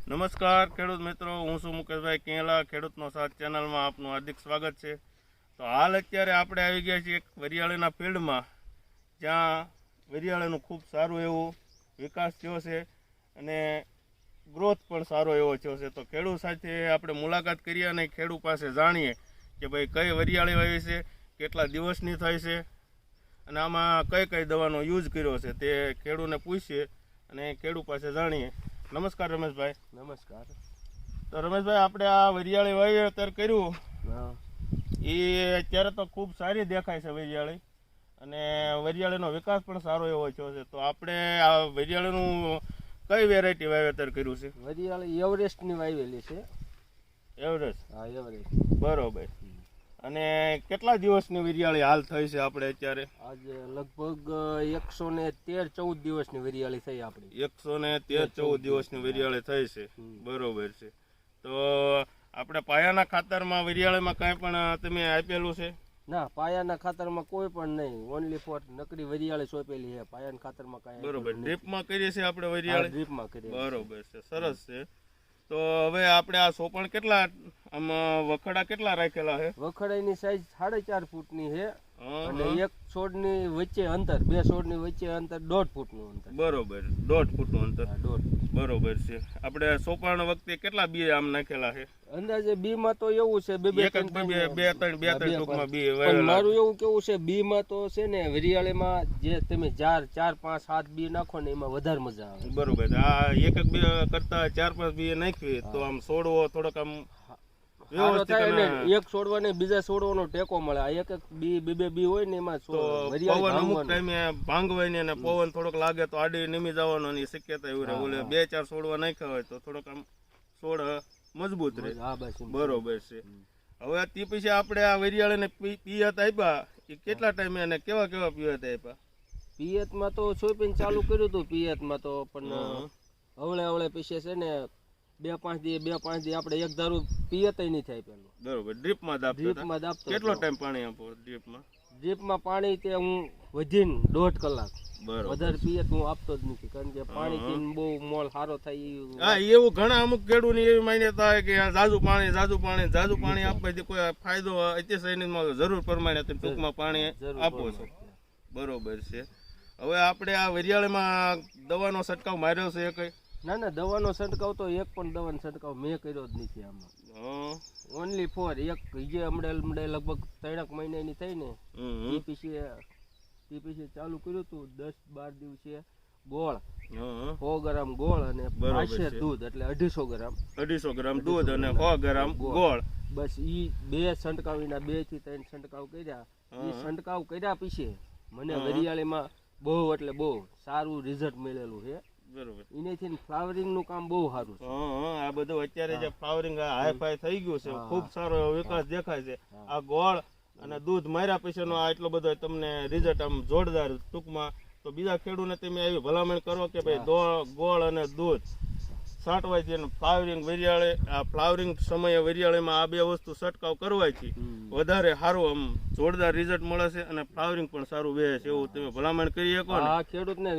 નમસ્કાર ખેડૂત મિત્રો, હું છું મુકેશભાઈ કેલા. ખેડૂતનો સાથ ચેનલમાં આપનું હાર્દિક સ્વાગત છે. તો હાલ અત્યારે આપણે આવી ગયા છીએ એક વરિયાળીના ફિલ્ડમાં, જ્યાં વરિયાળીનું ખૂબ સારું એવું વિકાસ થયો છે અને ગ્રોથ પણ સારો એવો થયો છે. તો ખેડૂત સાથે આપણે મુલાકાત કરીએ અને ખેડૂત પાસે જાણીએ કે ભાઈ કઈ વરિયાળી વાવી છે, કેટલા દિવસની થઈ છે અને આમાં કઈ કઈ દવાનો યુઝ કર્યો છે તે ખેડૂતને પૂછીએ અને ખેડૂત પાસે જાણીએ. નમસ્કાર રમેશભાઈ. નમસ્કાર. તો રમેશભાઈ, આપણે આ વરિયાળી વાવેતર કર્યું એ અત્યારે તો ખૂબ સારી દેખાય છે વરિયાળી, અને વરિયાળીનો વિકાસ પણ સારો એવો થયો છે. તો આપણે આ વરિયાળીનું કઈ વેરાયટી વાવેતર કર્યું છે? વરિયાળી એવરેસ્ટની વાવેલી છે. એવરેસ્ટ? હા, એવરેસ્ટ. બરોબર. અને કેટલા દિવસની વરિયાળી હાલ થઈ છે આપણે અત્યારે? આજે લગભગ 113-14 દિવસની વરિયાળી થઈ આપણી. 113-14 દિવસની વરિયાળી થઈ છે. બરોબર છે. તો આપણે પાયાના ખાતરમાં વરિયાળીમાં કાંઈ પણ તમે આપેલું છે? ના, પાયાના ખાતરમાં કોઈ પણ નહીં. ઓનલી ફોર નકરી વરિયાળી સોંપેલી છે. પાયાના ખાતરમાં કાંઈ. બરોબર. ડ્રીપમાં કરીએ છીએ આપણે વરિયાળી? ડ્રીપમાં કરીએ. બરોબર છે, સરસ છે. તો હવે આપણે આ સોપણ કેટલા, આમાં વખડા કેટલા રાખેલા છે? વખડાની સાઈઝ 4.5 ફૂટની છે અને એક છોડની વચ્ચે અંતર, બે છોડની વચ્ચે અંતર 1.5 ફૂટનું અંતર. બરોબર, 1.5 ફૂટનું અંતર. 1.5. બરોબર છે. આપણે સોપાણ વખતે કેટલા બી આમ નાખેલા છે? અંદાજે બી માં તો એવું છે બે ત્રણ ટૂંકમાં બી. પણ મારું એવું કેવું છે, બી માં તો છે ને વરિયાળીમાં જે તમે 4, 5, 7 બી નાખો ને એમાં વધારે મજા આવે. બરોબર. આ એક બી કરતા 4-5 બી નાખવી તો આમ છોડવો થોડોક આમ એક છોડવા ને બીજા છોડવાનો ટેકો મળે. આ એક બી બે બી હોય ને એમાં પવન અમુક ટાઈમે ભાંગવાય ને પવન થોડોક લાગે તો આડી નીમી જવાનો ની શક્યતા એવી રહે. ઓલે 2-4 છોડવા નાખ્યા હોય તો થોડોક આમ છોડ મજબૂત રહે. બરોબર છે. હવે તે પછી આપણે આ વરિયાળીને પિયત આપ્યા એ કેટલા ટાઈમે અને કેવા કેવા પિયત આપ્યા? પિયત માં તો સોંપીને ચાલુ કર્યું હતું પિયત માં તો, પણ હવળે પછી છે ને 2-5 દી આપણે એક ધારું પિયત નહીં થાય પેલું. બરોબર. ડ્રીપમાં દાબતા? કેટલો ટાઈમ પાણી આપો ડ્રીપમાં? ડ્રીપમાં પાણી તે હું વધીને 1.5 કલાક. બરોબર. વધારે પિયત હું આપતો જ નથી, કારણ કે પાણી થી બહુ મોલ સારો થાય. હા, એવું ઘણા અમુક ખેડૂતની એવી માન્યતા હોય કે જાજુ પાણી આપવાથી કોઈ ફાયદો અત્યાર જરૂર પ્રમાણે તમે ટૂંકમાં પાણી આપો છો. બરોબર છે. હવે આપણે આ વરિયાળીમાં દવાનો છંટકાવ માર્યો છે કઈ? ના, દવાનો છંટકાવ તો એક પણ દવાનો છંટકાવ મેં કર્યો જ નથી આમાં. ઓનલી ફોર એક જે હમણાં લગભગ 3 મહિનાની થઈ ને એ પછી ચાલુ કર્યું હતું. 10-12 દિવસે ગોળ 100 ગ્રામ ગોળ અને 5 દૂધ, એટલે 250 ગ્રામ દૂધ અને 100 ગ્રામ ગોળ. બસ ઈ 2 છંટકાવીના 2 થી 3 છંટકાવ કર્યા. એ છંટકાવ કર્યા પછી મને વરિયાળીમાં બહુ એટલે બહુ સારું રિઝલ્ટ મળેલું છે. બરોબર. એનેથી ફ્લાવરિંગ નું કામ બહુ સારું છે. આ બધું અત્યારે જે ફ્લાવરિંગ હાઈ થઈ ગયું છે, ખૂબ સારો એવો વિકાસ દેખાય છે. આ ગોળ અને દૂધ માર્યા પછીનો આ એટલો બધો તમને રિઝલ્ટ આમ જોરદાર. ટૂંકમાં તો બીજા ખેડૂતને તમે આવી ભલામણ કરો કે ભાઈ ગોળ અને દૂધ છાંટવાથી ફ્લાવરિંગ વરિયાળી, આ ફ્લાવરિંગ સમયે વરિયાળીમાં આ 2 વસ્તુ છંટકાવ કરવાથી વધારે સારું આમ જોરદાર રિઝલ્ટ મળે છે અને ફ્લાવરિંગ પણ સારું રહે છે. એવું તમે ભલામણ કરી શકો ને? આ ખેડૂતને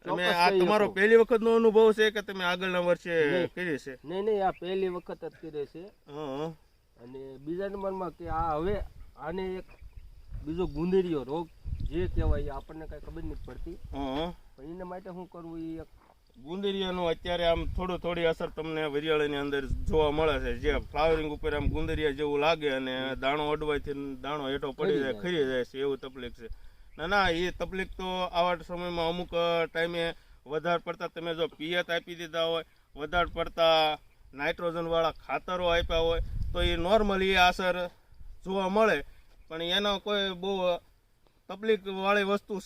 તમે આ તમારો પહેલી વખત નો અનુભવ છે કે તમે આગળના વર્ષે કરી છે? નહીં, આ પહેલી વખત જ કરે છે. અને બીજા નંબરમાં કે આ હવે આને એક બીજો ગુંદરીયો રોગ જે કહેવાય આપણને કઈ ખબર નથી પડતી, પણ એના માટે શું કરવું? એ એક ગુંદરિયાનું અત્યારે આમ થોડી અસર તમને વરિયાળીની અંદર જોવા મળે છે, જે ફ્લાવરિંગ ઉપર આમ ગુંદરિયા જેવું લાગે અને દાણો અડવાથી દાણો હેઠો પડી જાય, ખરી જાય છે, એવું તકલીફ છે. ના, એ તકલીફ તો આવા સમયમાં અમુક ટાઈમે વધારે પડતા તમે જો પિયત આપી દીધા હોય, વધારે પડતા નાઇટ્રોજન વાળા ખાતરો આપ્યા હોય તો એ નોર્મલી અસર જોવા મળે, પણ એનો કોઈ બહુ તકલીફ વાળી વસ્તુ